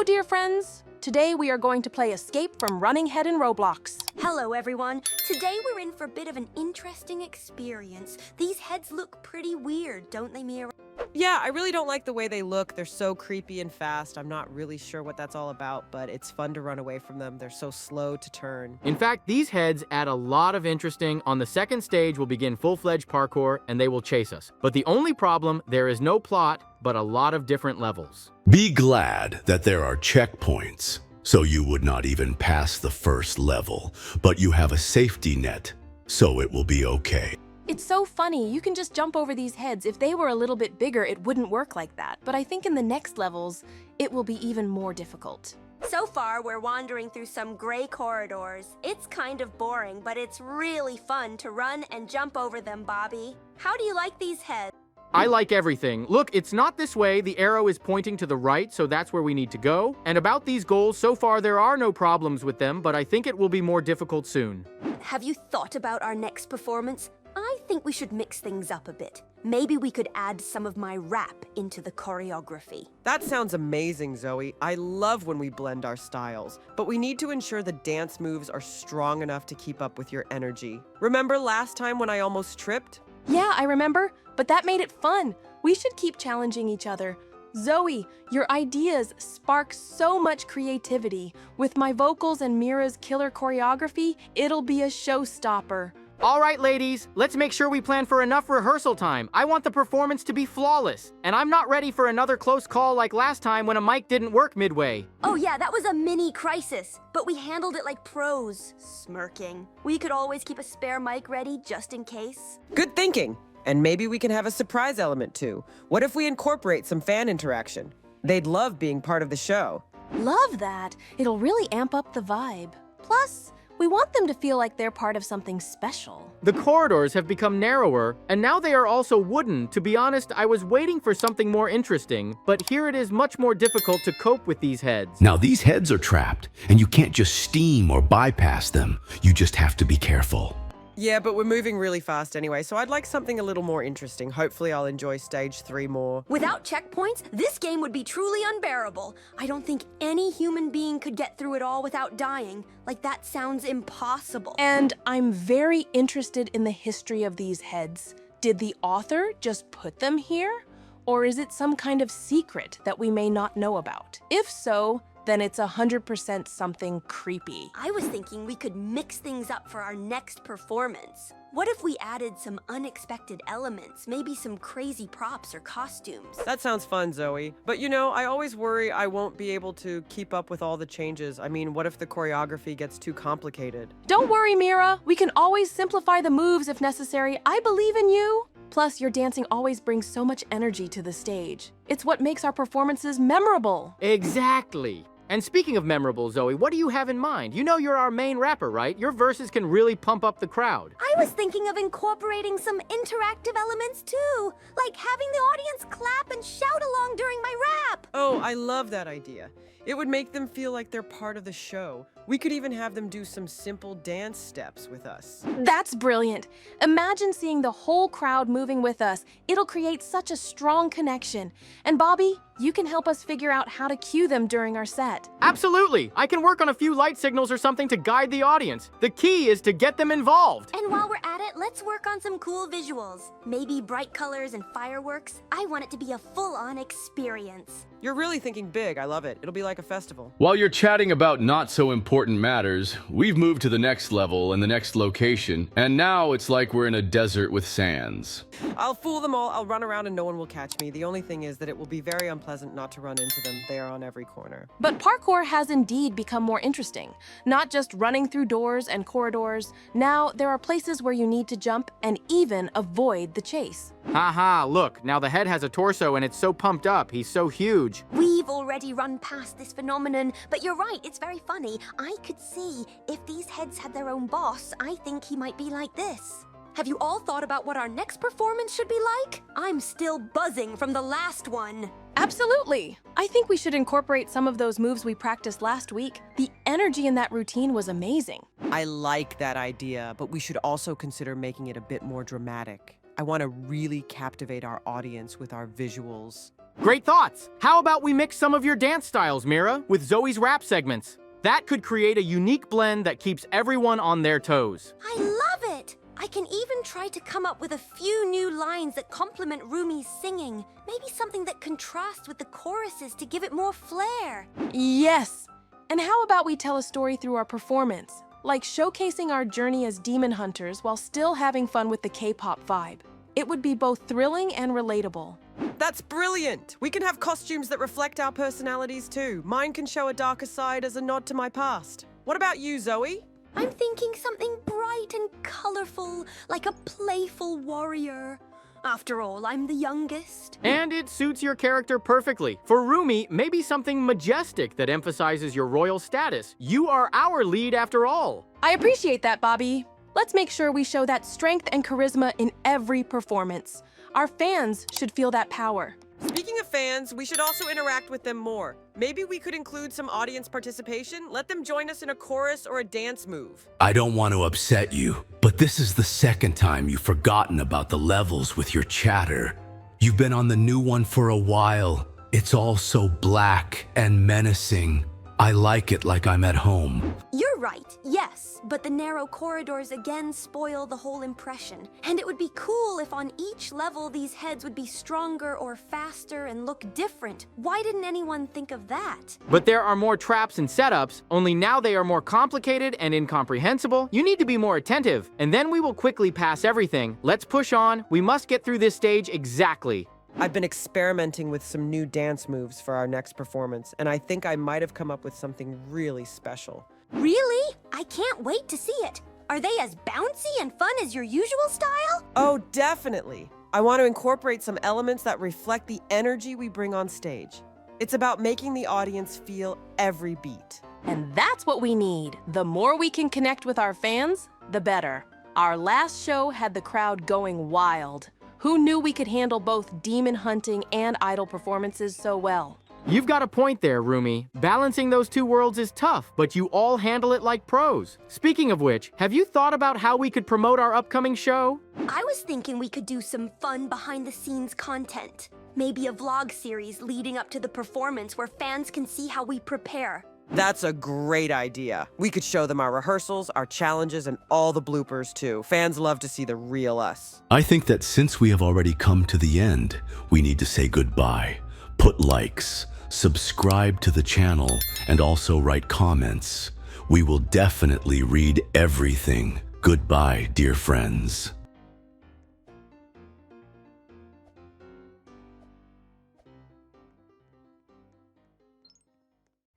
dear friends. Today we are going to play Escape from Running Head in Roblox. Hello, everyone. Today we're in for a bit of an interesting experience. These heads look pretty weird, don't they, Mira? Yeah, I really don't like the way they look. They're so creepy and fast. I'm not really sure what that's all about, but it's fun to run away from them. They're so slow to turn. In fact, these heads add a lot of interesting. On the second stage, we'll begin full-fledged parkour, and they will chase us. But the only problem, there is no plot, but a lot of different levels. Be glad that there are checkpoints, so you would not even pass the first level, but you have a safety net, so it will be okay. It's so funny, you can just jump over these heads. If they were a little bit bigger, it wouldn't work like that. But I think in the next levels, it will be even more difficult. So far, we're wandering through some gray corridors. It's kind of boring, but it's really fun to run and jump over them, Bobby. How do you like these heads? I like everything. Look, it's not this way. The arrow is pointing to the right, so that's where we need to go. And about these goals, so far there are no problems with them, but I think it will be more difficult soon. Have you thought about our next performance? I think we should mix things up a bit. Maybe we could add some of my rap into the choreography. That sounds amazing, Zoe. I love when we blend our styles, but we need to ensure the dance moves are strong enough to keep up with your energy. Remember last time when I almost tripped? Yeah, I remember, but that made it fun. We should keep challenging each other. Zoe, your ideas spark so much creativity. With my vocals and Mira's killer choreography, it'll be a showstopper. All right, ladies, let's make sure we plan for enough rehearsal time. I want the performance to be flawless, and I'm not ready for another close call like last time when a mic didn't work midway. Oh yeah, that was a mini crisis, but we handled it like pros. Smirking. We could always keep a spare mic ready just in case. Good thinking. And maybe we can have a surprise element too. What if we incorporate some fan interaction? They'd love being part of the show. Love that. It'll really amp up the vibe. Plus, we want them to feel like they're part of something special. The corridors have become narrower, and now they are also wooden. To be honest, I was waiting for something more interesting, but here it is much more difficult to cope with these heads. Now these heads are trapped, and you can't just steam or bypass them. You just have to be careful. Yeah, but we're moving really fast anyway, so I'd like something a little more interesting. Hopefully I'll enjoy stage 3 more. Without checkpoints, this game would be truly unbearable. I don't think any human being could get through it all without dying. Like, that sounds impossible. And I'm very interested in the history of these heads. Did the author just put them here? Or is it some kind of secret that we may not know about? If so, then it's 100% something creepy. I was thinking we could mix things up for our next performance. What if we added some unexpected elements, maybe some crazy props or costumes? That sounds fun, Zoe. But you know, I always worry I won't be able to keep up with all the changes. I mean, what if the choreography gets too complicated? Don't worry, Mira. We can always simplify the moves if necessary. I believe in you. Plus, your dancing always brings so much energy to the stage. It's what makes our performances memorable. Exactly. And speaking of memorable, Zoe, what do you have in mind? You know you're our main rapper, right? Your verses can really pump up the crowd. I was thinking of incorporating some interactive elements too, like having the audience clap and shout along during my rap. Oh, I love that idea. It would make them feel like they're part of the show. We could even have them do some simple dance steps with us. That's brilliant. Imagine seeing the whole crowd moving with us. It'll create such a strong connection. And Bobby, you can help us figure out how to cue them during our set. Absolutely. I can work on a few light signals or something to guide the audience. The key is to get them involved. And while we're at it, let's work on some cool visuals. Maybe bright colors and fireworks. I want it to be a full-on experience. You're really thinking big. I love it. It'll be like a festival. While you're chatting about not so important matters, we've moved to the next level and the next location, and now it's like we're in a desert with sands. I'll fool them all. I'll run around and no one will catch me. The only thing is that it will be very unpleasant not to run into them. They are on every corner. But parkour has indeed become more interesting. Not just running through doors and corridors. Now, there are places where you need to jump and even avoid the chase. Haha, look, now the head has a torso and it's so pumped up. He's so huge. We've already run past this phenomenon, but you're right, it's very funny. I could see if these heads had their own boss, I think he might be like this. Have you all thought about what our next performance should be like? I'm still buzzing from the last one. Absolutely. I think we should incorporate some of those moves we practiced last week. The energy in that routine was amazing. I like that idea, but we should also consider making it a bit more dramatic. I want to really captivate our audience with our visuals. Great thoughts. How about we mix some of your dance styles, Mira, with Zoe's rap segments? That could create a unique blend that keeps everyone on their toes. I love it! I can even try to come up with a few new lines that complement Rumi's singing. Maybe something that contrasts with the choruses to give it more flair. Yes! And how about we tell a story through our performance, like showcasing our journey as demon hunters while still having fun with the K-pop vibe. It would be both thrilling and relatable. That's brilliant! We can have costumes that reflect our personalities too. Mine can show a darker side as a nod to my past. What about you, Zoe? I'm thinking something bright and colorful, like a playful warrior. After all, I'm the youngest. And it suits your character perfectly. For Rumi, maybe something majestic that emphasizes your royal status. You are our lead after all. I appreciate that, Bobby. Let's make sure we show that strength and charisma in every performance. Our fans should feel that power. Speaking of fans, we should also interact with them more. Maybe we could include some audience participation. Let them join us in a chorus or a dance move. I don't want to upset you, but this is the second time you've forgotten about the levels with your chatter. You've been on the new one for a while. It's all so black and menacing. I like it like I'm at home. You're right, yes, but the narrow corridors again spoil the whole impression. And it would be cool if on each level these heads would be stronger or faster and look different. Why didn't anyone think of that? But there are more traps and setups, only now they are more complicated and incomprehensible. You need to be more attentive, and then we will quickly pass everything. Let's push on. We must get through this stage exactly. I've been experimenting with some new dance moves for our next performance, and I think I might have come up with something really special. Really? I can't wait to see it. Are they as bouncy and fun as your usual style? Oh, definitely. I want to incorporate some elements that reflect the energy we bring on stage. It's about making the audience feel every beat. And that's what we need. The more we can connect with our fans, the better. Our last show had the crowd going wild. Who knew we could handle both demon hunting and idol performances so well? You've got a point there, Rumi. Balancing those two worlds is tough, but you all handle it like pros. Speaking of which, have you thought about how we could promote our upcoming show? I was thinking we could do some fun behind-the-scenes content. Maybe a vlog series leading up to the performance where fans can see how we prepare. That's a great idea. We could show them our rehearsals, our challenges, and all the bloopers too. Fans love to see the real us. I think that since we have already come to the end, we need to say goodbye. Put likes, subscribe to the channel, and also write comments. We will definitely read everything. Goodbye, dear friends.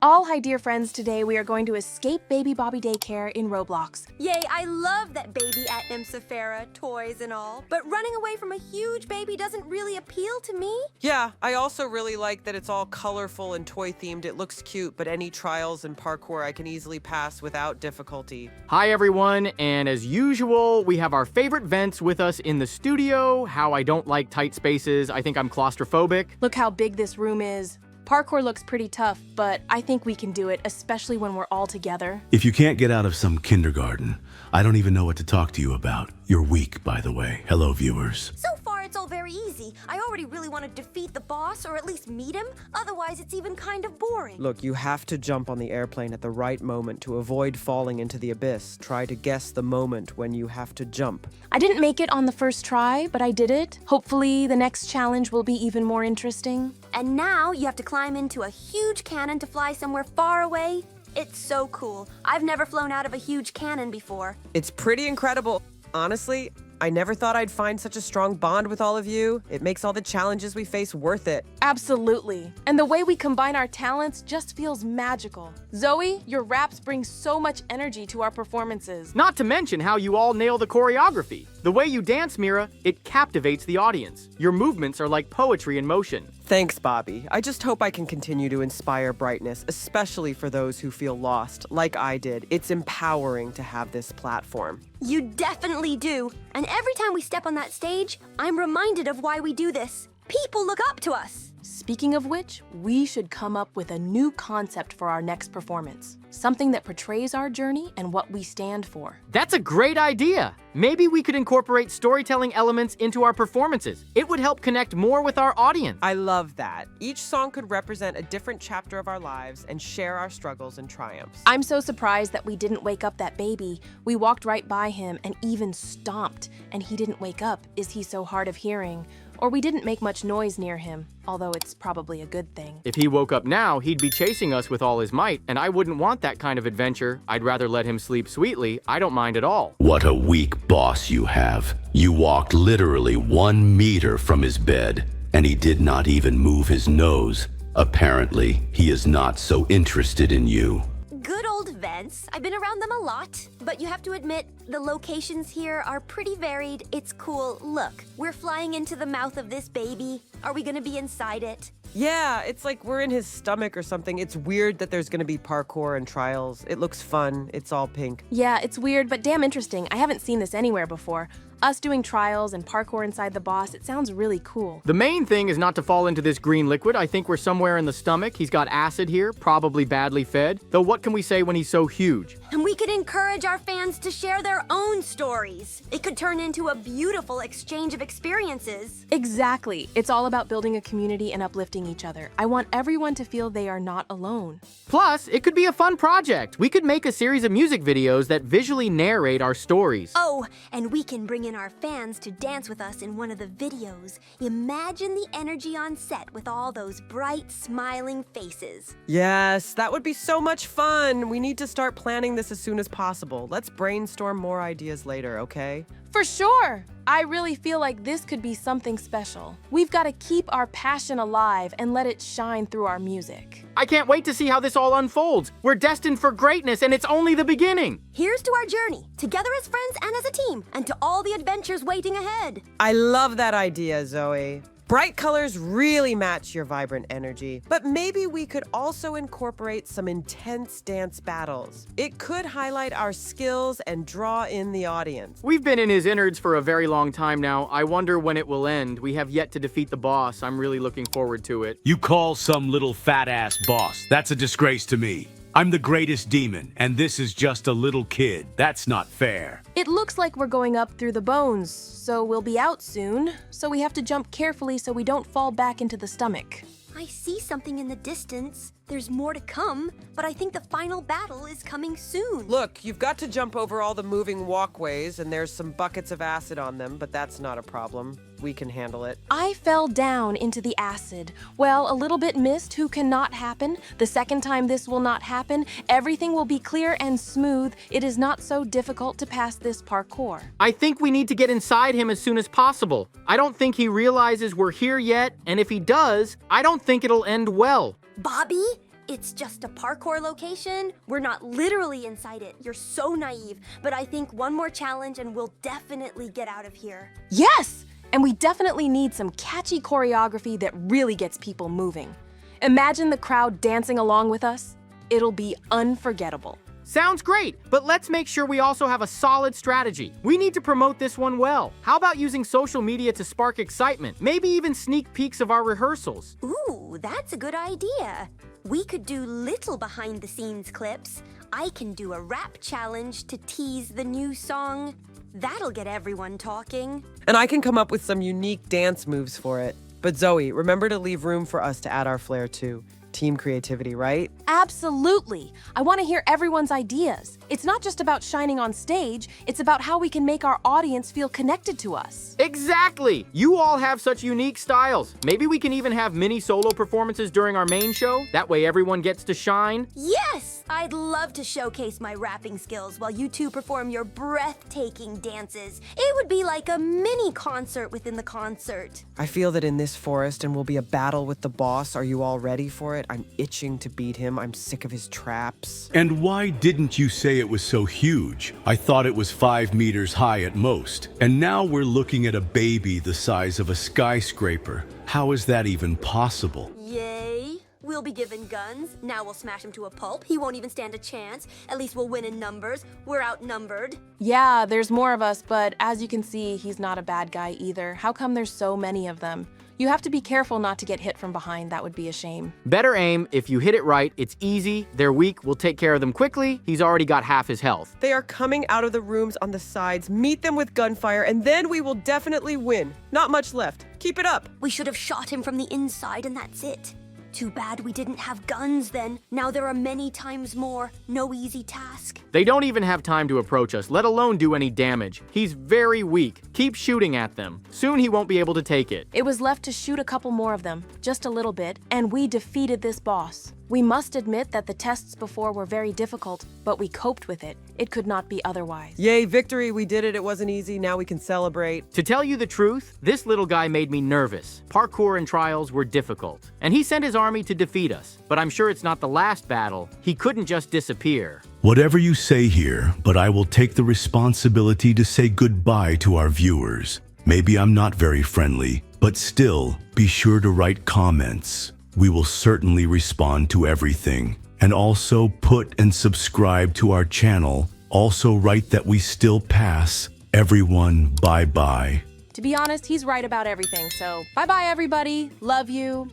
All hi dear friends, today we are going to escape Baby Bobby Daycare in Roblox. Yay, I love that baby at Nimsifera, toys and all. But running away from a huge baby doesn't really appeal to me. Yeah, I also really like that it's all colorful and toy themed. It looks cute, but any trials and parkour I can easily pass without difficulty. Hi everyone, and as usual, we have our favorite vents with us in the studio. How I don't like tight spaces. I think I'm claustrophobic. Look how big this room is. Parkour looks pretty tough, but I think we can do it, especially when we're all together. If you can't get out of some kindergarten, I don't even know what to talk to you about. You're weak, by the way. Hello, viewers. So far, it's all very easy. I already really want to defeat the boss, or at least meet him. Otherwise, it's even kind of boring. Look, you have to jump on the airplane at the right moment to avoid falling into the abyss. Try to guess the moment when you have to jump. I didn't make it on the first try, but I did it. Hopefully, the next challenge will be even more interesting. And now, you have to climb into a huge cannon to fly somewhere far away. It's so cool. I've never flown out of a huge cannon before. It's pretty incredible. Honestly, I never thought I'd find such a strong bond with all of you. It makes all the challenges we face worth it. Absolutely. And the way we combine our talents just feels magical. Zoe, your raps bring so much energy to our performances. Not to mention how you all nail the choreography. The way you dance, Mira, it captivates the audience. Your movements are like poetry in motion. Thanks, Bobby. I just hope I can continue to inspire brightness, especially for those who feel lost, like I did. It's empowering to have this platform. You definitely do. And every time we step on that stage, I'm reminded of why we do this. People look up to us. Speaking of which, we should come up with a new concept for our next performance. Something that portrays our journey and what we stand for. That's a great idea. Maybe we could incorporate storytelling elements into our performances. It would help connect more with our audience. I love that. Each song could represent a different chapter of our lives and share our struggles and triumphs. I'm so surprised that we didn't wake up that baby. We walked right by him and even stomped, and he didn't wake up. Is he so hard of hearing? Or we didn't make much noise near him, although it's probably a good thing. If he woke up now, he'd be chasing us with all his might, and I wouldn't want that kind of adventure. I'd rather let him sleep sweetly. I don't mind at all. What a weak boss you have. You walked literally 1 meter from his bed, and he did not even move his nose. Apparently, he is not so interested in you. Good old vents. I've been around them a lot, but you have to admit, the locations here are pretty varied. It's cool. Look, we're flying into the mouth of this baby. Are we gonna be inside it? Yeah, it's like we're in his stomach or something. It's weird that there's gonna be parkour and trials. It looks fun. It's all pink. Yeah, it's weird, but damn interesting. I haven't seen this anywhere before. Us doing trials and parkour inside the boss, it sounds really cool. The main thing is not to fall into this green liquid. I think we're somewhere in the stomach. He's got acid here, probably badly fed. Though what can we say when he's so huge? And we could encourage our fans to share their own stories. It could turn into a beautiful exchange of experiences. Exactly. It's all about building a community and uplifting each other. I want everyone to feel they are not alone. Plus, it could be a fun project. We could make a series of music videos that visually narrate our stories. Oh, and we can bring in our fans to dance with us in one of the videos. Imagine the energy on set with all those bright, smiling faces. Yes, that would be so much fun. We need to start planning this as soon as possible. Let's brainstorm more ideas later, okay? For sure! I really feel like this could be something special. We've got to keep our passion alive and let it shine through our music. I can't wait to see how this all unfolds. We're destined for greatness, and it's only the beginning. Here's to our journey, together as friends and as a team, and to all the adventures waiting ahead. I love that idea, Zoe. Bright colors really match your vibrant energy, but maybe we could also incorporate some intense dance battles. It could highlight our skills and draw in the audience. We've been in his innards for a very long time now. I wonder when it will end. We have yet to defeat the boss. I'm really looking forward to it. You call some little fat-ass boss. That's a disgrace to me. I'm the greatest demon, and this is just a little kid. That's not fair. It looks like we're going up through the bones, so we'll be out soon. So we have to jump carefully so we don't fall back into the stomach. I see something in the distance. There's more to come, but I think the final battle is coming soon. Look, you've got to jump over all the moving walkways, and there's some buckets of acid on them, but that's not a problem. We can handle it. I fell down into the acid. Well, a little bit missed, who cannot happen. The second time this will not happen. Everything will be clear and smooth. It is not so difficult to pass this parkour. I think we need to get inside him as soon as possible. I don't think he realizes we're here yet, and if he does, I don't think it'll end well. Bobby? It's just a parkour location. We're not literally inside it. You're so naive. But I think one more challenge and we'll definitely get out of here. Yes! And we definitely need some catchy choreography that really gets people moving. Imagine the crowd dancing along with us. It'll be unforgettable. Sounds great, but let's make sure we also have a solid strategy. We need to promote this one well. How about using social media to spark excitement? Maybe even sneak peeks of our rehearsals. Ooh, that's a good idea. We could do little behind-the-scenes clips. I can do a rap challenge to tease the new song. That'll get everyone talking. And I can come up with some unique dance moves for it. But Zoe, remember to leave room for us to add our flair too. Team creativity, right? Absolutely. I want to hear everyone's ideas. It's not just about shining on stage, it's about how we can make our audience feel connected to us. Exactly! You all have such unique styles. Maybe we can even have mini solo performances during our main show. That way everyone gets to shine. Yes! I'd love to showcase my rapping skills while you two perform your breathtaking dances. It would be like a mini concert within the concert. I feel that in this forest and will be a battle with the boss. Are you all ready for it? I'm itching to beat him. I'm sick of his traps. And why didn't you say it was so huge? I thought it was 5 meters high at most. And now we're looking at a baby the size of a skyscraper. How is that even possible? Yay! We'll be given guns. Now we'll smash him to a pulp. He won't even stand a chance. At least we'll win in numbers. We're outnumbered. Yeah, there's more of us, but as you can see, he's not a bad guy either. How come there's so many of them? You have to be careful not to get hit from behind. That would be a shame. Better aim. If you hit it right, it's easy. They're weak. We'll take care of them quickly. He's already got half his health. They are coming out of the rooms on the sides. Meet them with gunfire, and then we will definitely win. Not much left. Keep it up. We should have shot him from the inside and that's it. Too bad we didn't have guns then. Now there are many times more. No easy task. They don't even have time to approach us, let alone do any damage. He's very weak. Keep shooting at them. Soon he won't be able to take it. It was left to shoot a couple more of them, just a little bit, and we defeated this boss. We must admit that the tests before were very difficult, but we coped with it. It could not be otherwise. Yay, victory. We did it. It wasn't easy. Now we can celebrate. To tell you the truth, this little guy made me nervous. Parkour and trials were difficult, and he sent his army to defeat us. But I'm sure it's not the last battle. He couldn't just disappear. Whatever you say here, but I will take the responsibility to say goodbye to our viewers. Maybe I'm not very friendly, but still, be sure to write comments. We will certainly respond to everything. And also put and subscribe to our channel. Also write that we still pass. Everyone, bye-bye. To be honest, he's right about everything, so bye-bye, everybody. Love you.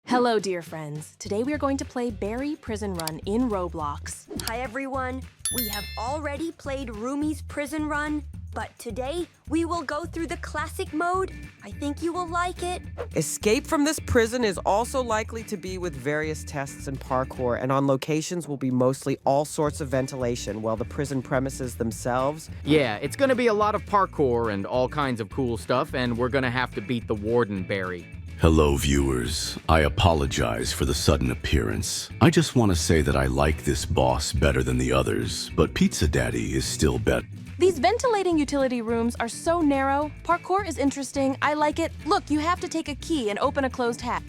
Hello, dear friends. Today we are going to play Barry Prison Run in Roblox. Hi everyone. We have already played Rumi's Prison Run, but today we will go through the classic mode. I think you will like it. Escape from this prison is also likely to be with various tests and parkour, and on locations will be mostly all sorts of ventilation, while the prison premises themselves. Yeah, it's gonna be a lot of parkour and all kinds of cool stuff, and we're gonna have to beat the warden, Barry. Hello, viewers. I apologize for the sudden appearance. I just want to say that I like this boss better than the others, but Pizza Daddy is still better. These ventilating utility rooms are so narrow. Parkour is interesting. I like it. Look, you have to take a key and open a closed hatch.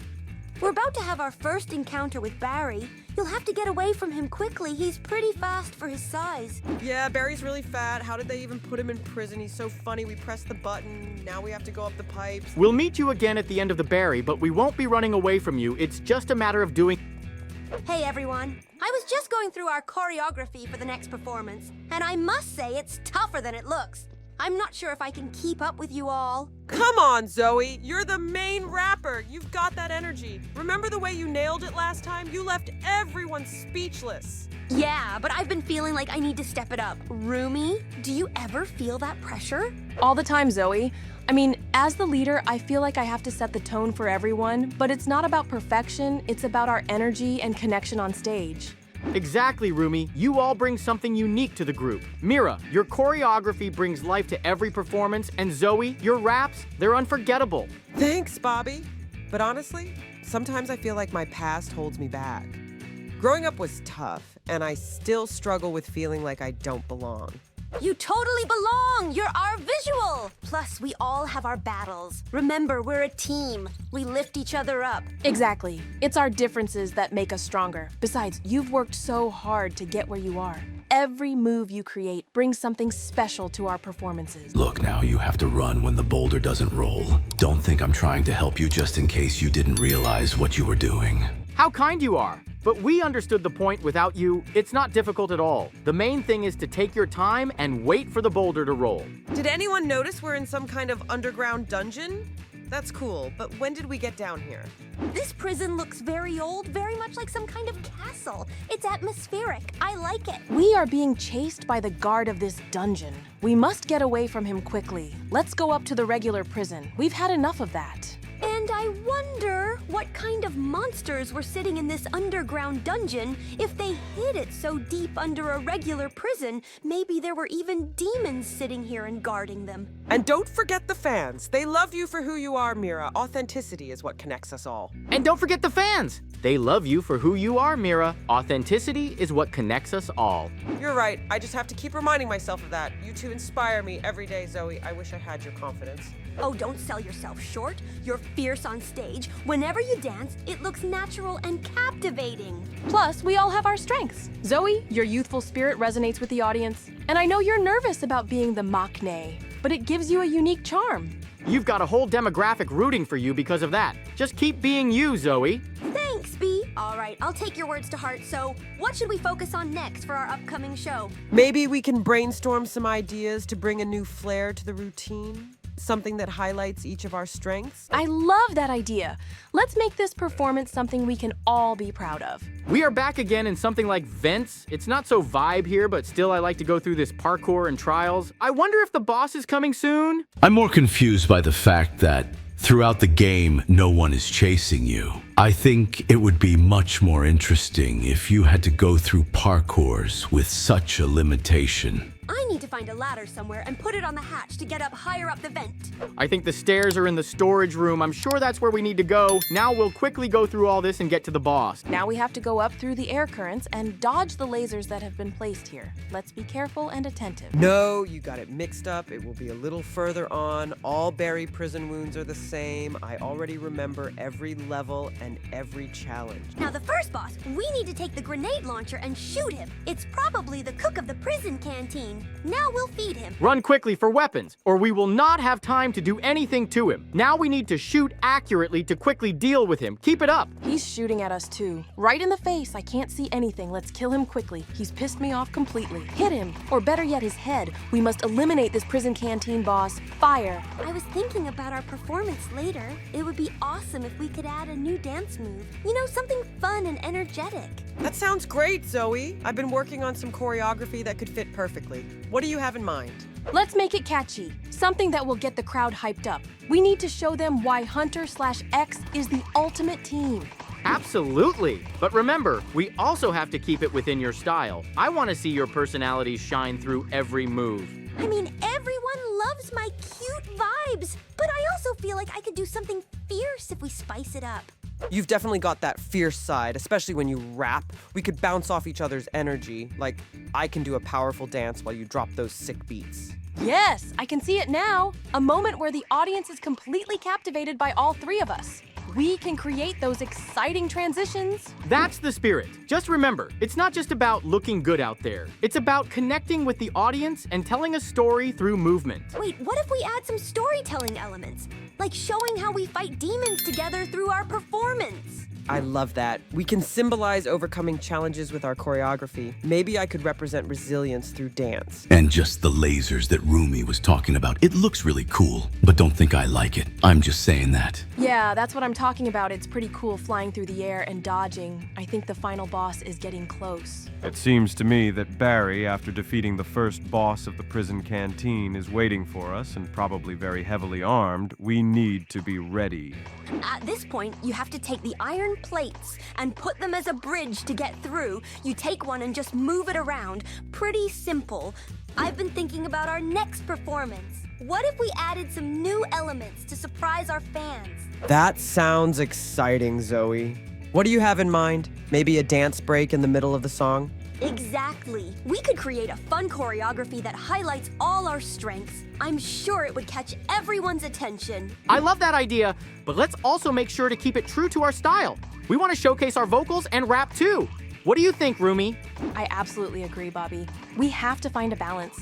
We're about to have our first encounter with Barry. You'll have to get away from him quickly. He's pretty fast for his size. Yeah, Barry's really fat. How did they even put him in prison? He's so funny. We pressed the button. Now we have to go up the pipes. We'll meet you again at the end of the Barry, but we won't be running away from you. It's just a matter of doing... Hey everyone. I was just going through our choreography for the next performance, and I must say it's tougher than it looks. I'm not sure if I can keep up with you all. Come on, Zoe. You're the main rapper. You've got that energy. Remember the way you nailed it last time? You left everyone speechless. Yeah, but I've been feeling like I need to step it up. Rumi, do you ever feel that pressure? All the time, Zoe. I mean, as the leader, I feel like I have to set the tone for everyone, but it's not about perfection, it's about our energy and connection on stage. Exactly, Rumi. You all bring something unique to the group. Mira, your choreography brings life to every performance, and Zoe, your raps, they're unforgettable. Thanks, Bobby. But honestly, sometimes I feel like my past holds me back. Growing up was tough, and I still struggle with feeling like I don't belong. You totally belong! You're our visual! Plus, we all have our battles. Remember, we're a team. We lift each other up. Exactly. It's our differences that make us stronger. Besides, you've worked so hard to get where you are. Every move you create brings something special to our performances. Look now, you have to run when the boulder doesn't roll. Don't think I'm trying to help you just in case you didn't realize what you were doing. How kind you are. But we understood the point. Without you, it's not difficult at all. The main thing is to take your time and wait for the boulder to roll. Did anyone notice we're in some kind of underground dungeon? That's cool, but when did we get down here? This prison looks very old, very much like some kind of castle. It's atmospheric. I like it. We are being chased by the guard of this dungeon. We must get away from him quickly. Let's go up to the regular prison. We've had enough of that. And I wonder what kind of monsters were sitting in this underground dungeon. If they hid it so deep under a regular prison, maybe there were even demons sitting here and guarding them. And don't forget the fans. They love you for who you are, Mira. Authenticity is what connects us all. And don't forget the fans. They love you for who you are, Mira. Authenticity is what connects us all. You're right. I just have to keep reminding myself of that. You two inspire me every day, Zoe. I wish I had your confidence. Oh, don't sell yourself short. You're fierce on stage. Whenever you dance, it looks natural and captivating. Plus, we all have our strengths. Zoe, your youthful spirit resonates with the audience. And I know you're nervous about being the maknae, but it gives you a unique charm. You've got a whole demographic rooting for you because of that. Just keep being you, Zoe. Thanks, B. All right. I'll take your words to heart. So, what should we focus on next for our upcoming show? Maybe we can brainstorm some ideas to bring a new flair to the routine? Something that highlights each of our strengths? I love that idea. Let's make this performance something we can all be proud of. We are back again in something like vents. It's not so vibe here, but still I like to go through this parkour and trials. I wonder if the boss is coming soon? I'm more confused by the fact that throughout the game, no one is chasing you. I think it would be much more interesting if you had to go through parkours with such a limitation. I need to find a ladder somewhere and put it on the hatch to get up higher up the vent. I think the stairs are in the storage room. I'm sure that's where we need to go. Now we'll quickly go through all this and get to the boss. Now we have to go up through the air currents and dodge the lasers that have been placed here. Let's be careful and attentive. No, you got it mixed up. It will be a little further on. All Barry prison wounds are the same. I already remember every level and every challenge. Now the first boss, we need to take the grenade launcher and shoot him. It's probably the cook of the prison canteen. Now we'll feed him. Run quickly for weapons, or we will not have time to do anything to him. Now we need to shoot accurately to quickly deal with him. Keep it up. He's shooting at us too. Right in the face. I can't see anything. Let's kill him quickly. He's pissed me off completely. Hit him, or better yet, his head. We must eliminate this prison canteen boss. Fire. I was thinking about our performance later. It would be awesome if we could add a new dance move. You know, something fun and energetic. That sounds great, Zoe. I've been working on some choreography that could fit perfectly. What do you have in mind? Let's make it catchy. Something that will get the crowd hyped up. We need to show them why HUNTR/X is the ultimate team. Absolutely. But remember, we also have to keep it within your style. I want to see your personality shine through every move. I mean, everyone loves my cute vibes, but I also feel like I could do something fierce if we spice it up. You've definitely got that fierce side, especially when you rap. We could bounce off each other's energy. Like, I can do a powerful dance while you drop those sick beats. Yes, I can see it now. A moment where the audience is completely captivated by all three of us. We can create those exciting transitions. That's the spirit. Just remember, it's not just about looking good out there. It's about connecting with the audience and telling a story through movement. Wait, what if we add some storytelling elements? Like showing how we fight demons together through our performance. I love that. We can symbolize overcoming challenges with our choreography. Maybe I could represent resilience through dance. And just the lasers that Rumi was talking about. It looks really cool, but don't think I like it. I'm just saying that. Yeah, that's what I'm talking about. It's pretty cool flying through the air and dodging. I think the final boss is getting close. It seems to me that Barry, after defeating the first boss of the prison canteen, is waiting for us and probably very heavily armed. We need to be ready. At this point, you have to take the iron plates and put them as a bridge to get through. You take one and just move it around. Pretty simple. I've been thinking about our next performance. What if we added some new elements to surprise our fans? That sounds exciting, Zoe. What do you have in mind? Maybe a dance break in the middle of the song? Exactly. We could create a fun choreography that highlights all our strengths. I'm sure it would catch everyone's attention. I love that idea, but let's also make sure to keep it true to our style. We want to showcase our vocals and rap too. What do you think, Rumi? I absolutely agree, Bobby. We have to find a balance.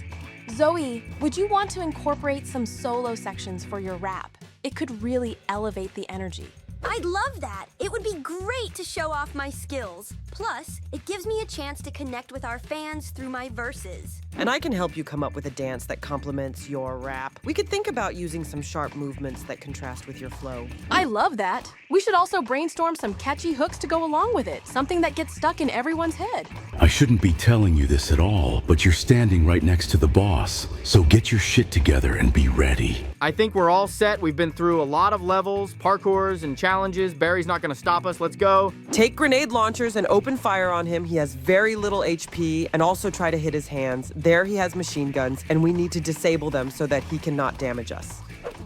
Zoe, would you want to incorporate some solo sections for your rap? It could really elevate the energy. I'd love that. It would be great to show off my skills. Plus, it gives me a chance to connect with our fans through my verses. And I can help you come up with a dance that complements your rap. We could think about using some sharp movements that contrast with your flow. I love that. We should also brainstorm some catchy hooks to go along with it, something that gets stuck in everyone's head. I shouldn't be telling you this at all, but you're standing right next to the boss. So get your shit together and be ready. I think we're all set. We've been through a lot of levels, parkours, and challenges. Barry's not going to stop us. Let's go. Take grenade launchers and open fire on him. He has very little HP, and also try to hit his hands. There he has machine guns, and we need to disable them so that he cannot damage us.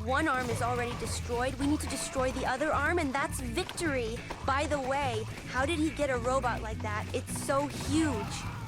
One arm is already destroyed. We need to destroy the other arm, and that's victory. By the way, how did he get a robot like that? It's so huge.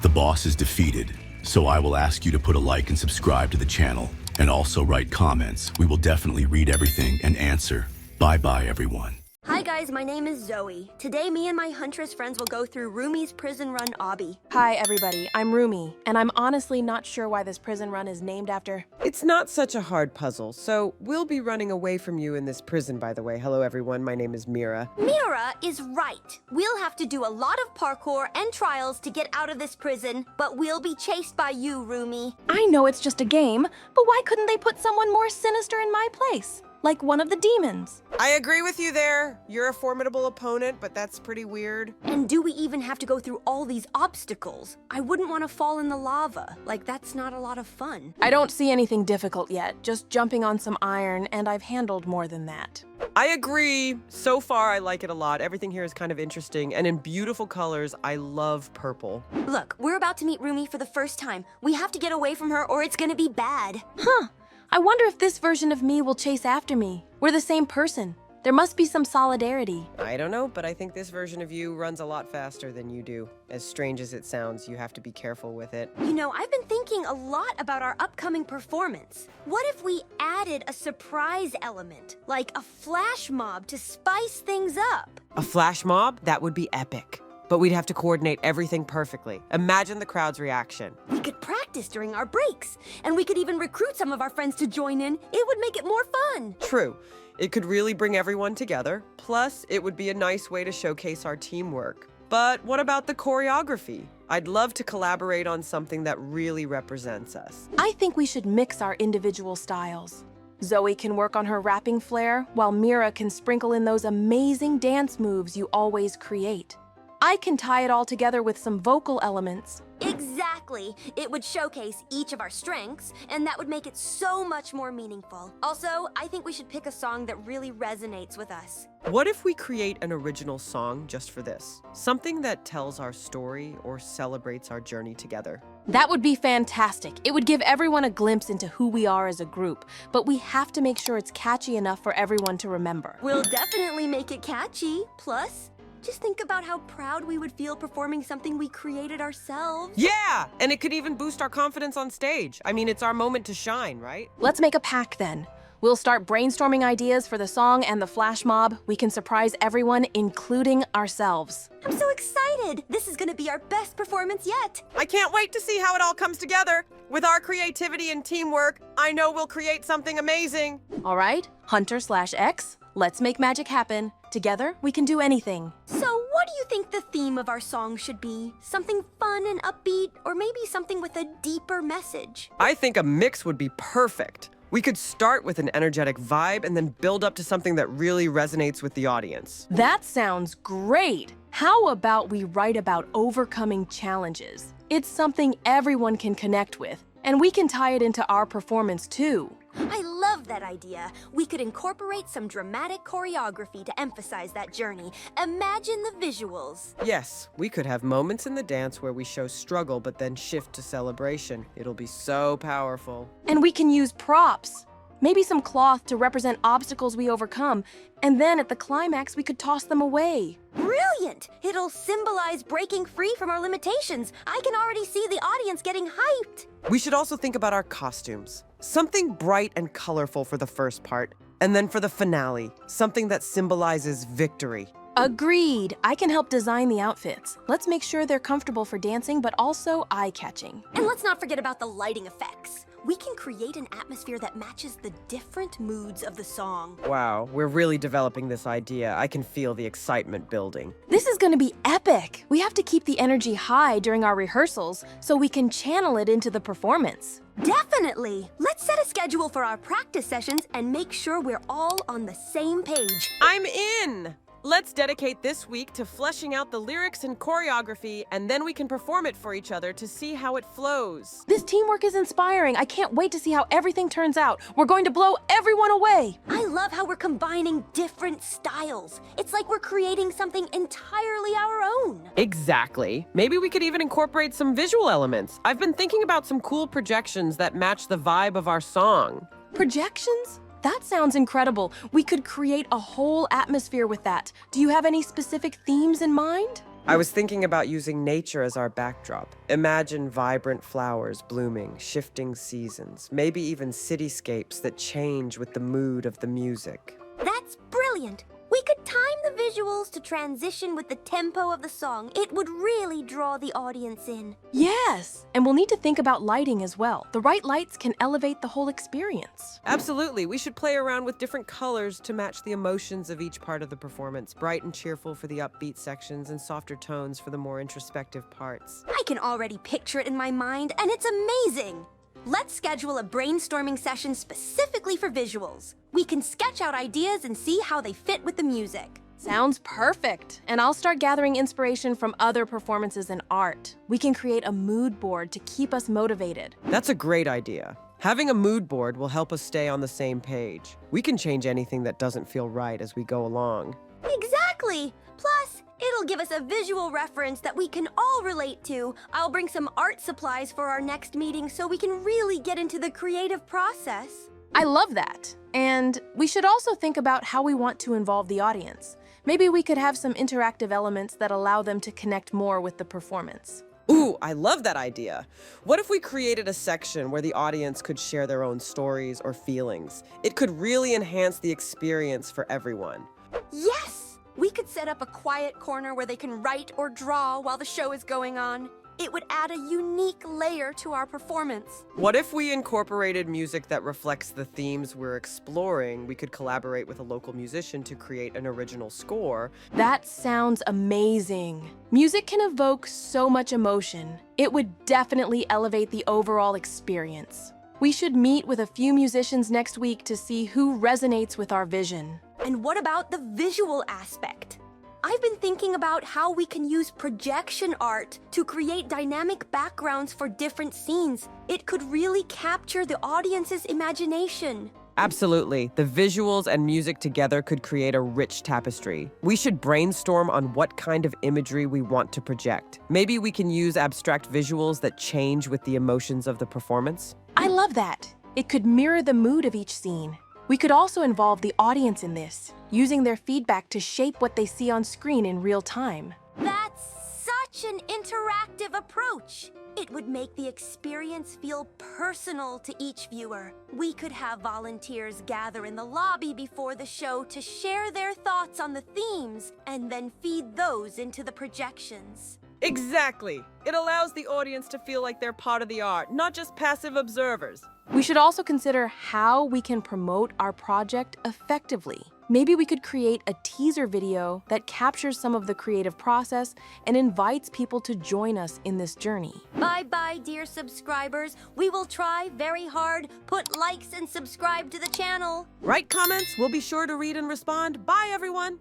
The boss is defeated, so I will ask you to put a like and subscribe to the channel, and also write comments. We will definitely read everything and answer. Bye-bye, everyone. Hi guys, my name is Zoe. Today, me and my Huntress friends will go through Rumi's prison run obby. Hi, everybody. I'm Rumi, and I'm honestly not sure why this prison run is named after. It's not such a hard puzzle, so we'll be running away from you in this prison, by the way. Hello, everyone. My name is Mira. Mira is right. We'll have to do a lot of parkour and trials to get out of this prison, but we'll be chased by you, Rumi. I know it's just a game, but why couldn't they put someone more sinister in my place? Like one of the demons. I agree with you there. You're a formidable opponent, but that's pretty weird. And do we even have to go through all these obstacles? I wouldn't want to fall in the lava. Like, that's not a lot of fun. I don't see anything difficult yet, just jumping on some iron, and I've handled more than that. I agree. So far, I like it a lot. Everything here is kind of interesting, and in beautiful colors. I love purple. Look, we're about to meet Rumi for the first time. We have to get away from her or it's gonna be bad. Huh. I wonder if this version of me will chase after me. We're the same person. There must be some solidarity. I don't know, but I think this version of you runs a lot faster than you do. As strange as it sounds, you have to be careful with it. You know, I've been thinking a lot about our upcoming performance. What if we added a surprise element, like a flash mob to spice things up? A flash mob? That would be epic. But we'd have to coordinate everything perfectly. Imagine the crowd's reaction. We could practice during our breaks, and we could even recruit some of our friends to join in. It would make it more fun. True. It could really bring everyone together. Plus, it would be a nice way to showcase our teamwork. But what about the choreography? I'd love to collaborate on something that really represents us. I think we should mix our individual styles. Zoe can work on her rapping flair, while Mira can sprinkle in those amazing dance moves you always create. I can tie it all together with some vocal elements. Exactly. It would showcase each of our strengths, and that would make it so much more meaningful. Also, I think we should pick a song that really resonates with us. What if we create an original song just for this? Something that tells our story or celebrates our journey together. That would be fantastic. It would give everyone a glimpse into who we are as a group, but we have to make sure it's catchy enough for everyone to remember. We'll definitely make it catchy. Plus, just think about how proud we would feel performing something we created ourselves. Yeah! And it could even boost our confidence on stage. I mean, it's our moment to shine, right? Let's make a pact then. We'll start brainstorming ideas for the song and the flash mob. We can surprise everyone, including ourselves. I'm so excited! This is gonna be our best performance yet! I can't wait to see how it all comes together. With our creativity and teamwork, I know we'll create something amazing. All right, Hunter/X, let's make magic happen. Together, we can do anything. So, what do you think the theme of our song should be? Something fun and upbeat, or maybe something with a deeper message? I think a mix would be perfect. We could start with an energetic vibe and then build up to something that really resonates with the audience. That sounds great. How about we write about overcoming challenges? It's something everyone can connect with, and we can tie it into our performance too. I love that idea. We could incorporate some dramatic choreography to emphasize that journey. Imagine the visuals. Yes, we could have moments in the dance where we show struggle but then shift to celebration. It'll be so powerful. And we can use props. Maybe some cloth to represent obstacles we overcome, and then at the climax we could toss them away. Brilliant! It'll symbolize breaking free from our limitations. I can already see the audience getting hyped. We should also think about our costumes. Something bright and colorful for the first part, and then for the finale, something that symbolizes victory. Agreed. I can help design the outfits. Let's make sure they're comfortable for dancing, but also eye-catching. And let's not forget about the lighting effects. We can create an atmosphere that matches the different moods of the song. Wow, we're really developing this idea. I can feel the excitement building. This is gonna be epic. We have to keep the energy high during our rehearsals so we can channel it into the performance. Definitely! Let's set a schedule for our practice sessions and make sure we're all on the same page. I'm in! Let's dedicate this week to fleshing out the lyrics and choreography, and then we can perform it for each other to see how it flows. This teamwork is inspiring. I can't wait to see how everything turns out. We're going to blow everyone away. I love how we're combining different styles. It's like we're creating something entirely our own. Exactly. Maybe we could even incorporate some visual elements. I've been thinking about some cool projections that match the vibe of our song. Projections? That sounds incredible. We could create a whole atmosphere with that. Do you have any specific themes in mind? I was thinking about using nature as our backdrop. Imagine vibrant flowers blooming, shifting seasons, maybe even cityscapes that change with the mood of the music. That's brilliant. We could time the visuals to transition with the tempo of the song. It would really draw the audience in. Yes, and we'll need to think about lighting as well. The right lights can elevate the whole experience. Absolutely. We should play around with different colors to match the emotions of each part of the performance. Bright and cheerful for the upbeat sections and softer tones for the more introspective parts. I can already picture it in my mind, and it's amazing. Let's schedule a brainstorming session specifically for visuals. We can sketch out ideas and see how they fit with the music. Sounds perfect. And I'll start gathering inspiration from other performances and art. We can create a mood board to keep us motivated. That's a great idea. Having a mood board will help us stay on the same page. We can change anything that doesn't feel right as we go along. Exactly. Plus, it'll give us a visual reference that we can all relate to. I'll bring some art supplies for our next meeting so we can really get into the creative process. I love that. And we should also think about how we want to involve the audience. Maybe we could have some interactive elements that allow them to connect more with the performance. Ooh, I love that idea. What if we created a section where the audience could share their own stories or feelings? It could really enhance the experience for everyone. Yes! We could set up a quiet corner where they can write or draw while the show is going on. It would add a unique layer to our performance. What if we incorporated music that reflects the themes we're exploring? We could collaborate with a local musician to create an original score. That sounds amazing. Music can evoke so much emotion. It would definitely elevate the overall experience. We should meet with a few musicians next week to see who resonates with our vision. And what about the visual aspect? I've been thinking about how we can use projection art to create dynamic backgrounds for different scenes. It could really capture the audience's imagination. Absolutely. The visuals and music together could create a rich tapestry. We should brainstorm on what kind of imagery we want to project. Maybe we can use abstract visuals that change with the emotions of the performance. I love that. It could mirror the mood of each scene. We could also involve the audience in this, using their feedback to shape what they see on screen in real time. That's such an interactive approach. It would make the experience feel personal to each viewer. We could have volunteers gather in the lobby before the show to share their thoughts on the themes and then feed those into the projections. Exactly. It allows the audience to feel like they're part of the art, not just passive observers. We should also consider how we can promote our project effectively. Maybe we could create a teaser video that captures some of the creative process and invites people to join us in this journey. Bye-bye, dear subscribers. We will try very hard. Put likes and subscribe to the channel. Write comments. We'll be sure to read and respond. Bye, everyone.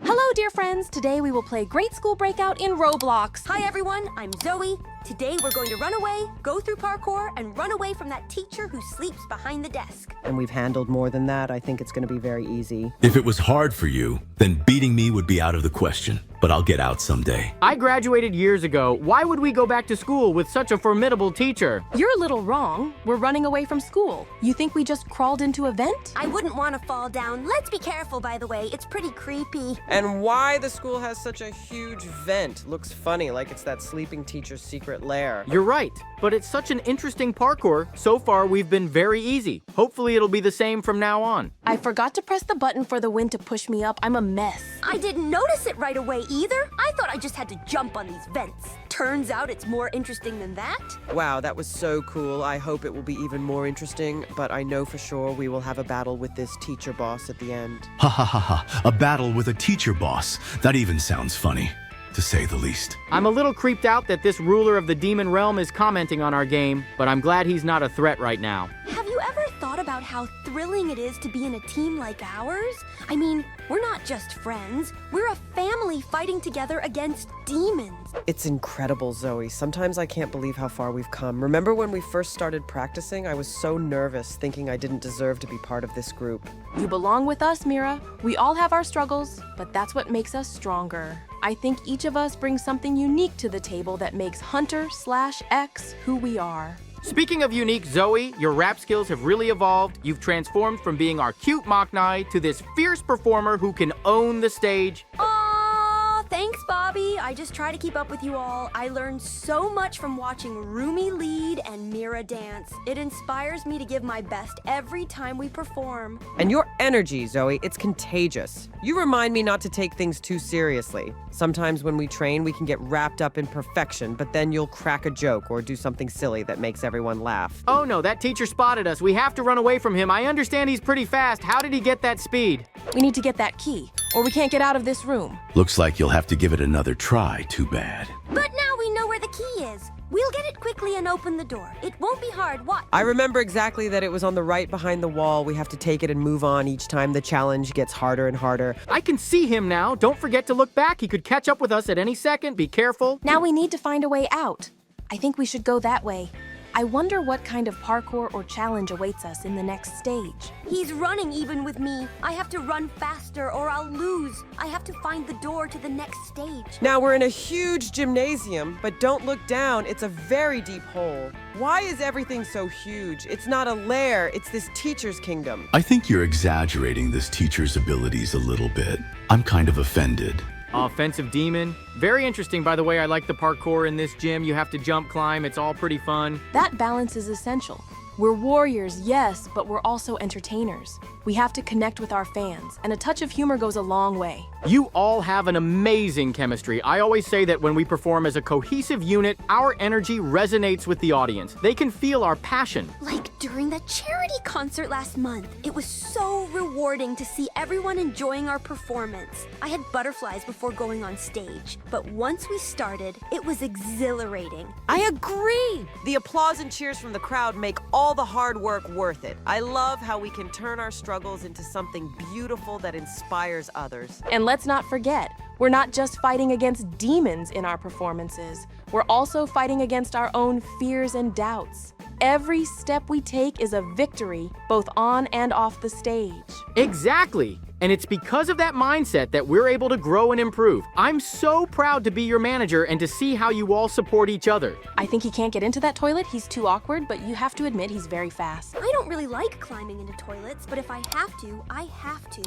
Hello, dear friends. Today we will play Great School Breakout in Roblox. Hi, everyone. I'm Zoe. Today we're going to run away, go through parkour, and run away from that teacher who sleeps behind the desk. And we've handled more than that. I think it's going to be very easy. If it was hard for you, then beating me would be out of the question. But I'll get out someday. I graduated years ago. Why would we go back to school with such a formidable teacher? You're a little wrong. We're running away from school. You think we just crawled into a vent? I wouldn't want to fall down. Let's be careful, by the way. It's pretty creepy. And why the school has such a huge vent? Looks funny, like it's that sleeping teacher's secret lair. You're right, but it's such an interesting parkour. So far, we've been very easy. Hopefully, it'll be the same from now on. I forgot to press the button for the wind to push me up. I'm a mess. I didn't notice it right away either. I thought I just had to jump on these vents. Turns out it's more interesting than that. Wow, that was so cool. I hope it will be even more interesting, but I know for sure we will have a battle with this teacher boss at the end. Ha ha ha ha, a battle with a teacher boss. That even sounds funny, to say the least. I'm a little creeped out that this ruler of the demon realm is commenting on our game, but I'm glad he's not a threat right now. Have you ever thought about how thrilling it is to be in a team like ours? I mean, we're not just friends. We're a family fighting together against demons. It's incredible, Zoe. Sometimes I can't believe how far we've come. Remember when we first started practicing? I was so nervous, thinking I didn't deserve to be part of this group. You belong with us, Mira. We all have our struggles, but that's what makes us stronger. I think each of us brings something unique to the table that makes Hunter/X who we are. Speaking of unique, Zoe, your rap skills have really evolved. You've transformed from being our cute Machni to this fierce performer who can own the stage. Aww, thank Thanks, Bobby. I just try to keep up with you all. I learned so much from watching Rumi lead and Mira dance. It inspires me to give my best every time we perform. And your energy, Zoe, it's contagious. You remind me not to take things too seriously. Sometimes when we train, we can get wrapped up in perfection, but then you'll crack a joke or do something silly that makes everyone laugh. Oh no, that teacher spotted us. We have to run away from him. I understand he's pretty fast. How did he get that speed? We need to get that key, or we can't get out of this room. Looks like you'll have to give it another try, too bad. But now we know where the key is. We'll get it quickly and open the door. It won't be hard, watch. I remember exactly that it was on the right behind the wall. We have to take it and move on each time the challenge gets harder and harder. I can see him now. Don't forget to look back. He could catch up with us at any second. Be careful. Now we need to find a way out. I think we should go that way. I wonder what kind of parkour or challenge awaits us in the next stage. He's running even with me. I have to run faster or I'll lose. I have to find the door to the next stage. Now we're in a huge gymnasium, but don't look down. It's a very deep hole. Why is everything so huge? It's not a lair, it's this teacher's kingdom. I think you're exaggerating this teacher's abilities a little bit. I'm kind of offended. Offensive demon. Very interesting, by the way. I like the parkour in this gym. You have to jump, climb. It's all pretty fun. That balance is essential. We're warriors, yes, but we're also entertainers. We have to connect with our fans, and a touch of humor goes a long way. You all have an amazing chemistry. I always say that when we perform as a cohesive unit, our energy resonates with the audience. They can feel our passion. Like during that charity concert last month, it was so rewarding to see everyone enjoying our performance. I had butterflies before going on stage, but once we started, it was exhilarating. I agree! The applause and cheers from the crowd make all the hard work worth it. I love how we can turn our struggles into something beautiful that inspires others. And let's not forget, we're not just fighting against demons in our performances. We're also fighting against our own fears and doubts. Every step we take is a victory, both on and off the stage. Exactly. And it's because of that mindset that we're able to grow and improve. I'm so proud to be your manager and to see how you all support each other. I think he can't get into that toilet. He's too awkward, but you have to admit he's very fast. I don't really like climbing into toilets, but if I have to, I have to.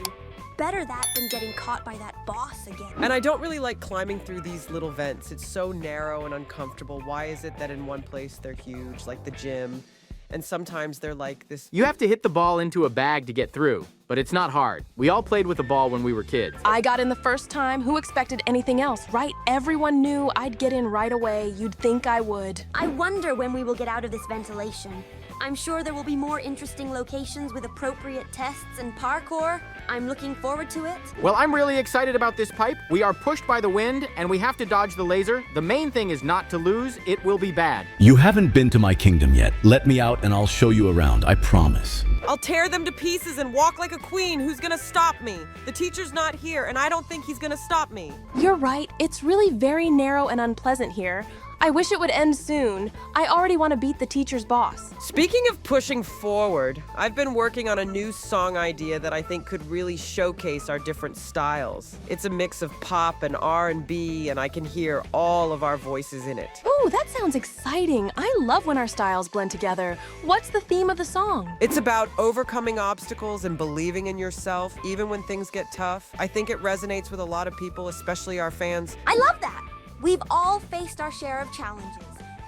Better that than getting caught by that boss again. And I don't really like climbing through these little vents. It's so narrow and uncomfortable. Why is it that in one place they're huge, like the gym, and sometimes they're like this? You have to hit the ball into a bag to get through, but it's not hard. We all played with a ball when we were kids. I got in the first time. Who expected anything else, right? Everyone knew I'd get in right away. You'd think I would. I wonder when we will get out of this ventilation. I'm sure there will be more interesting locations with appropriate tests and parkour. I'm looking forward to it. Well, I'm really excited about this pipe. We are pushed by the wind, and we have to dodge the laser. The main thing is not to lose. It will be bad. You haven't been to my kingdom yet. Let me out and I'll show you around, I promise. I'll tear them to pieces and walk like a queen. Who's gonna stop me? The teacher's not here, and I don't think he's gonna stop me. You're right. It's really very narrow and unpleasant here. I wish it would end soon. I already want to beat the teacher's boss. Speaking of pushing forward, I've been working on a new song idea that I think could really showcase our different styles. It's a mix of pop and R&B, and I can hear all of our voices in it. Ooh, that sounds exciting. I love when our styles blend together. What's the theme of the song? It's about overcoming obstacles and believing in yourself, even when things get tough. I think it resonates with a lot of people, especially our fans. I love that. We've all faced our share of challenges.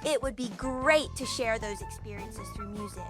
It would be great to share those experiences through music.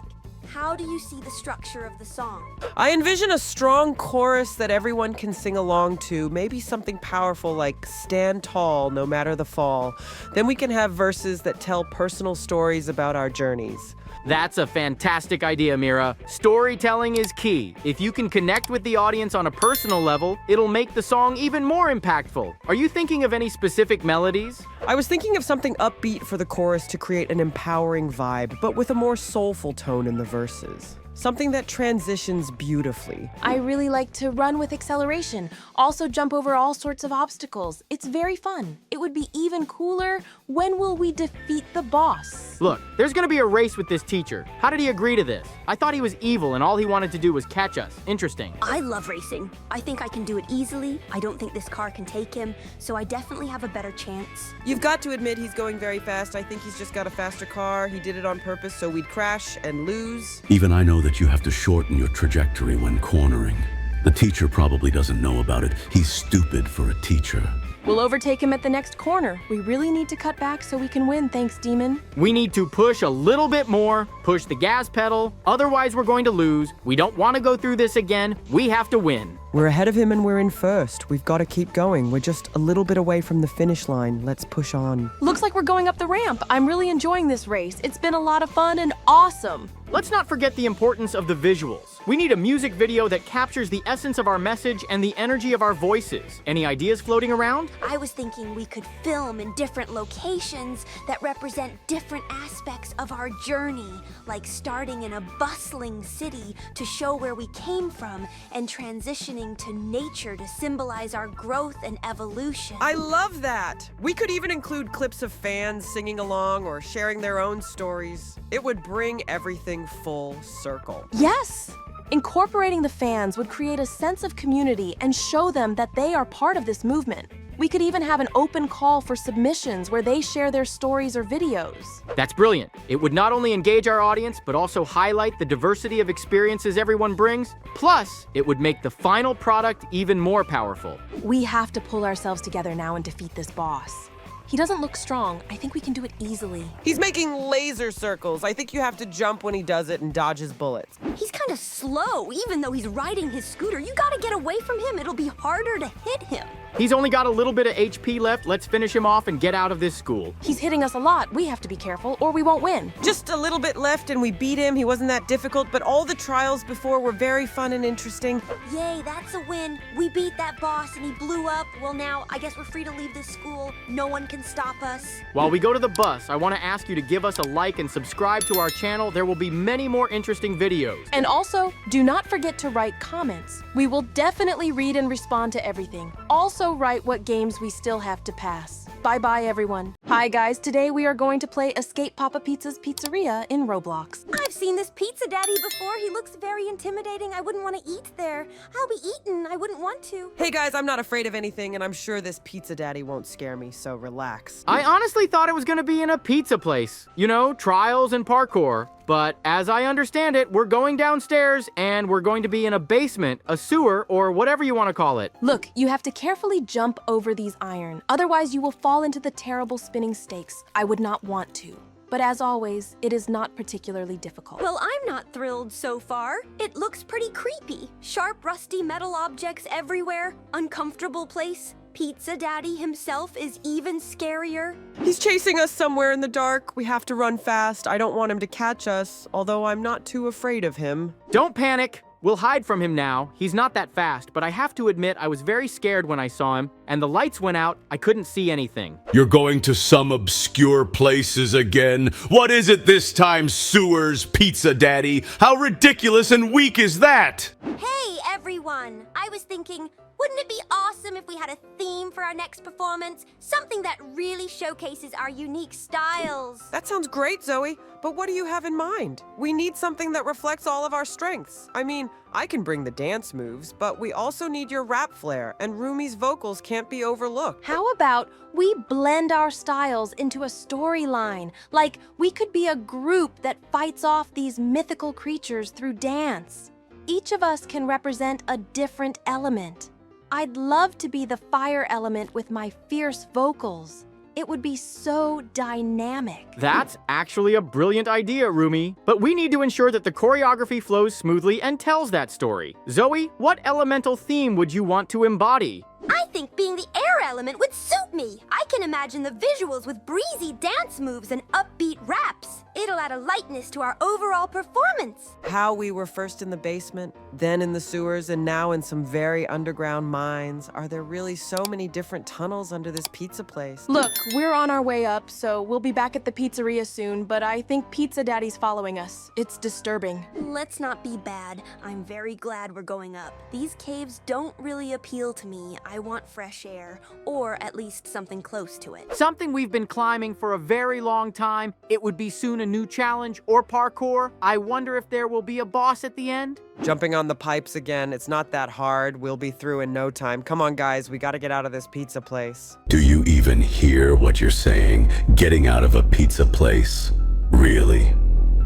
How do you see the structure of the song? I envision a strong chorus that everyone can sing along to, maybe something powerful like "Stand tall, no matter the fall." Then we can have verses that tell personal stories about our journeys. That's a fantastic idea, Mira. Storytelling is key. If you can connect with the audience on a personal level, it'll make the song even more impactful. Are you thinking of any specific melodies? I was thinking of something upbeat for the chorus to create an empowering vibe, but with a more soulful tone in the verses. Something that transitions beautifully. I really like to run with acceleration, also jump over all sorts of obstacles. It's very fun. It would be even cooler. When will we defeat the boss? Look, there's gonna be a race with this teacher. How did he agree to this? I thought he was evil and all he wanted to do was catch us. Interesting. I love racing. I think I can do it easily. I don't think this car can take him, so I definitely have a better chance. You've got to admit he's going very fast. I think he's just got a faster car. He did it on purpose so we'd crash and lose. Even I know that you have to shorten your trajectory when cornering. The teacher probably doesn't know about it. He's stupid for a teacher. We'll overtake him at the next corner. We really need to cut back so we can win, thanks, Demon. We need to push a little bit more, push the gas pedal, otherwise we're going to lose. We don't want to go through this again. We have to win. We're ahead of him and we're in first. We've got to keep going. We're just a little bit away from the finish line. Let's push on. Looks like we're going up the ramp. I'm really enjoying this race. It's been a lot of fun and awesome. Let's not forget the importance of the visuals. We need a music video that captures the essence of our message and the energy of our voices. Any ideas floating around? I was thinking we could film in different locations that represent different aspects of our journey, like starting in a bustling city to show where we came from and transitioning to nature to symbolize our growth and evolution. I love that! We could even include clips of fans singing along or sharing their own stories. It would bring everything full circle. Yes! Incorporating the fans would create a sense of community and show them that they are part of this movement. We could even have an open call for submissions where they share their stories or videos. That's brilliant. It would not only engage our audience, but also highlight the diversity of experiences everyone brings. Plus, it would make the final product even more powerful. We have to pull ourselves together now and defeat this boss. He doesn't look strong. I think we can do it easily. He's making laser circles. I think you have to jump when he does it and dodge his bullets. He's kind of slow, even though he's riding his scooter. You gotta get away from him. It'll be harder to hit him. He's only got a little bit of HP left. Let's finish him off and get out of this school. He's hitting us a lot. We have to be careful or we won't win. Just a little bit left and we beat him. He wasn't that difficult, but all the trials before were very fun and interesting. Yay, that's a win. We beat that boss and he blew up. Well, now I guess we're free to leave this school. No one can stop us. While we go to the bus, I want to ask you to give us a like and subscribe to our channel. There will be many more interesting videos. And also, do not forget to write comments. We will definitely read and respond to everything. Also write what games we still have to pass. Bye-bye, everyone. Hi, guys. Today we are going to play Escape Papa Pizza's Pizzeria in Roblox. I've seen this pizza daddy before. He looks very intimidating. I wouldn't want to eat there. I'll be eaten. I wouldn't want to. Hey guys, I'm not afraid of anything and I'm sure this pizza daddy won't scare me, so relax. I honestly thought it was going to be in a pizza place. You know, trials and parkour. But as I understand it, we're going downstairs and we're going to be in a basement, a sewer, or whatever you want to call it. Look, you have to carefully jump over these iron. Otherwise, you will fall into the terrible spinning stakes. I would not want to. But as always, it is not particularly difficult. Well, I'm not thrilled so far. It looks pretty creepy. Sharp, rusty metal objects everywhere. Uncomfortable place. Pizza Daddy himself is even scarier. He's chasing us somewhere in the dark. We have to run fast. I don't want him to catch us, although I'm not too afraid of him. Don't panic. We'll hide from him now. He's not that fast, but I have to admit I was very scared when I saw him, and the lights went out. I couldn't see anything. You're going to some obscure places again? What is it this time, sewers, Pizza Daddy? How ridiculous and weak is that? Hey, everyone. I was thinking, wouldn't it be awesome if we had a theme for our next performance? Something that really showcases our unique styles. That sounds great, Zoe, but what do you have in mind? We need something that reflects all of our strengths. I mean, I can bring the dance moves, but we also need your rap flair, and Rumi's vocals can't be overlooked. How about we blend our styles into a storyline? Like, we could be a group that fights off these mythical creatures through dance. Each of us can represent a different element. I'd love to be the fire element with my fierce vocals. It would be so dynamic. That's actually a brilliant idea, Rumi. But we need to ensure that the choreography flows smoothly and tells that story. Zoe, what elemental theme would you want to embody? I think being the air element would suit me. I can imagine the visuals with breezy dance moves and upbeat raps. It'll add a lightness to our overall performance. How we were first in the basement, then in the sewers, and now in some very underground mines. Are there really so many different tunnels under this pizza place? Look, we're on our way up, so we'll be back at the pizzeria soon, but I think Pizza Daddy's following us. It's disturbing. Let's not be bad. I'm very glad we're going up. These caves don't really appeal to me. I want fresh air, or at least something close to it. Something we've been climbing for a very long time. It would be soon a new challenge or parkour. I wonder if there will be a boss at the end. Jumping on the pipes again, it's not that hard. We'll be through in no time. Come on, guys, we gotta get out of this pizza place. Do you even hear what you're saying? Getting out of a pizza place? Really?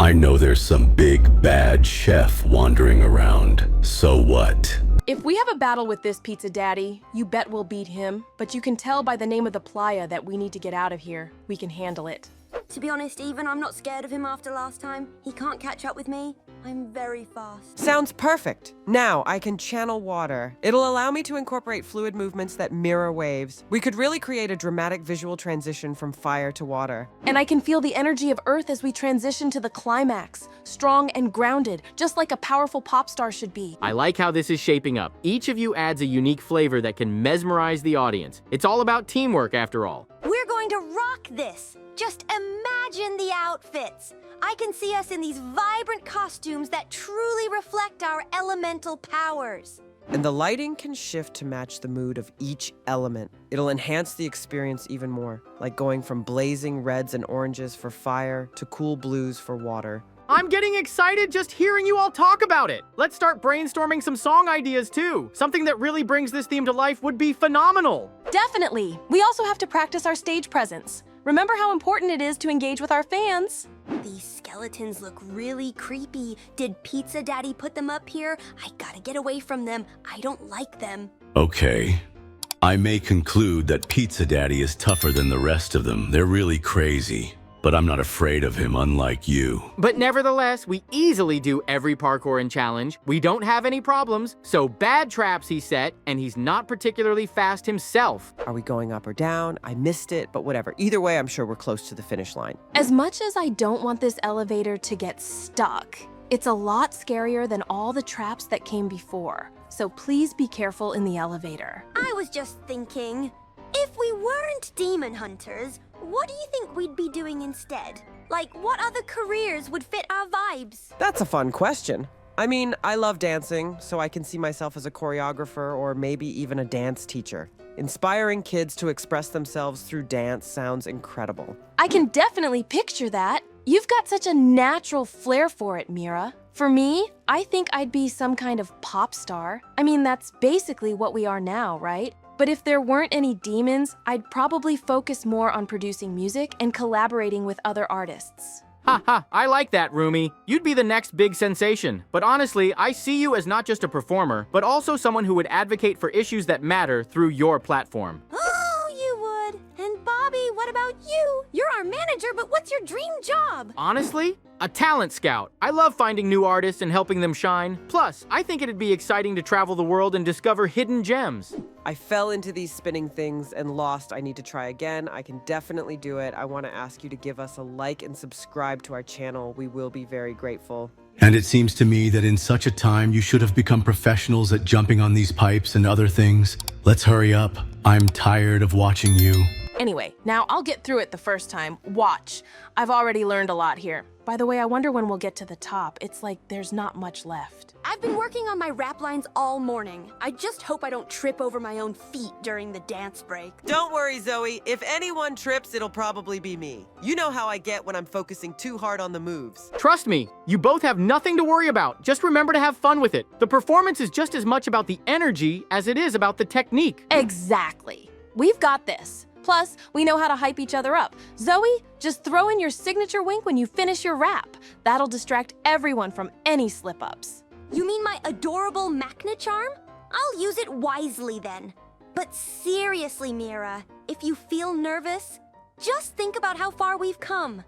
I know there's some big bad chef wandering around. So what? If we have a battle with this pizza daddy, you bet we'll beat him. But you can tell by the name of the playa that we need to get out of here. We can handle it. To be honest, even I'm not scared of him after last time. He can't catch up with me. I'm very fast. Sounds perfect. Now I can channel water. It'll allow me to incorporate fluid movements that mirror waves. We could really create a dramatic visual transition from fire to water. And I can feel the energy of Earth as we transition to the climax. Strong and grounded, just like a powerful pop star should be. I like how this is shaping up. Each of you adds a unique flavor that can mesmerize the audience. It's all about teamwork after all. We're going to rock this. Just imagine the outfits. I can see us in these vibrant costumes that truly reflect our elemental powers. And the lighting can shift to match the mood of each element. It'll enhance the experience even more, like going from blazing reds and oranges for fire to cool blues for water. I'm getting excited just hearing you all talk about it. Let's start brainstorming some song ideas too. Something that really brings this theme to life would be phenomenal. Definitely. We also have to practice our stage presence. Remember how important it is to engage with our fans? These skeletons look really creepy. Did Pizza Daddy put them up here? I gotta get away from them. I don't like them. Okay. I may conclude that Pizza Daddy is tougher than the rest of them. They're really crazy. But I'm not afraid of him, unlike you. But nevertheless, we easily do every parkour and challenge. We don't have any problems, so bad traps he set, and he's not particularly fast himself. Are we going up or down? I missed it, but whatever. Either way, I'm sure we're close to the finish line. As much as I don't want this elevator to get stuck, it's a lot scarier than all the traps that came before. So please be careful in the elevator. I was just thinking, if we weren't demon hunters, what do you think we'd be doing instead? Like, what other careers would fit our vibes? That's a fun question. I mean, I love dancing, so I can see myself as a choreographer or maybe even a dance teacher. Inspiring kids to express themselves through dance sounds incredible. I can definitely picture that. You've got such a natural flair for it, Mira. For me, I think I'd be some kind of pop star. I mean, that's basically what we are now, right? But if there weren't any demons, I'd probably focus more on producing music and collaborating with other artists. Ha ha, I like that, Rumi. You'd be the next big sensation. But honestly, I see you as not just a performer, but also someone who would advocate for issues that matter through your platform. Oh, you would. And Bobby, what about you? You're our manager, but what's your dream job? Honestly, a talent scout. I love finding new artists and helping them shine. Plus, I think it'd be exciting to travel the world and discover hidden gems. I fell into these spinning things and lost. I need to try again. I can definitely do it. I want to ask you to give us a like and subscribe to our channel. We will be very grateful. And it seems to me that in such a time, you should have become professionals at jumping on these pipes and other things. Let's hurry up. I'm tired of watching you. Anyway, now I'll get through it the first time. Watch. I've already learned a lot here. By the way, I wonder when we'll get to the top. It's like there's not much left. I've been working on my rap lines all morning. I just hope I don't trip over my own feet during the dance break. Don't worry, Zoe. If anyone trips, it'll probably be me. You know how I get when I'm focusing too hard on the moves. Trust me, you both have nothing to worry about. Just remember to have fun with it. The performance is just as much about the energy as it is about the technique. Exactly. We've got this. Plus, we know how to hype each other up. Zoe, just throw in your signature wink when you finish your rap. That'll distract everyone from any slip-ups. You mean my adorable Machna charm? I'll use it wisely then. But seriously, Mira, if you feel nervous, just think about how far we've come.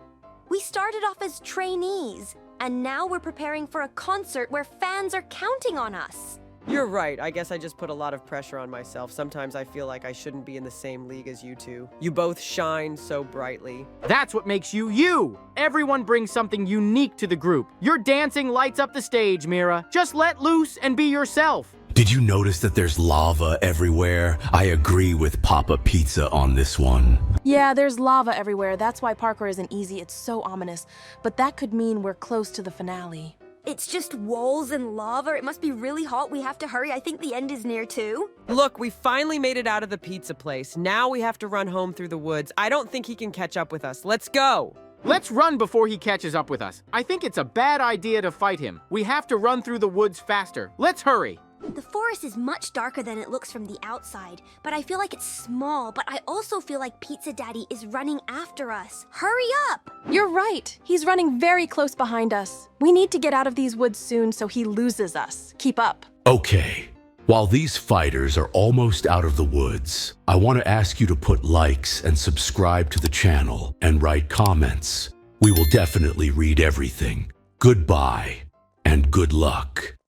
We started off as trainees, and now we're preparing for a concert where fans are counting on us. You're right. I guess I just put a lot of pressure on myself. Sometimes I feel like I shouldn't be in the same league as you two. You both shine so brightly. That's what makes you you. Everyone brings something unique to the group. Your dancing lights up the stage, Mira. Just let loose and be yourself. Did you notice that there's lava everywhere? I agree with Papa Pizza on this one. Yeah, there's lava everywhere. That's why parkour isn't easy. It's so ominous. But that could mean we're close to the finale. It's just walls and lava. It must be really hot. We have to hurry. I think the end is near too. Look, we finally made it out of the pizza place. Now we have to run home through the woods. I don't think he can catch up with us. Let's go. Let's run before he catches up with us. I think it's a bad idea to fight him. We have to run through the woods faster. Let's hurry. The forest is much darker than it looks from the outside, but I feel like it's small, but I also feel like Pizza Daddy is running after us. Hurry up! You're right. He's running very close behind us. We need to get out of these woods soon so he loses us. Keep up. Okay, While these fighters are almost out of the woods, I want to ask you to put likes and subscribe to the channel and write comments. We will definitely read everything. Goodbye and good luck.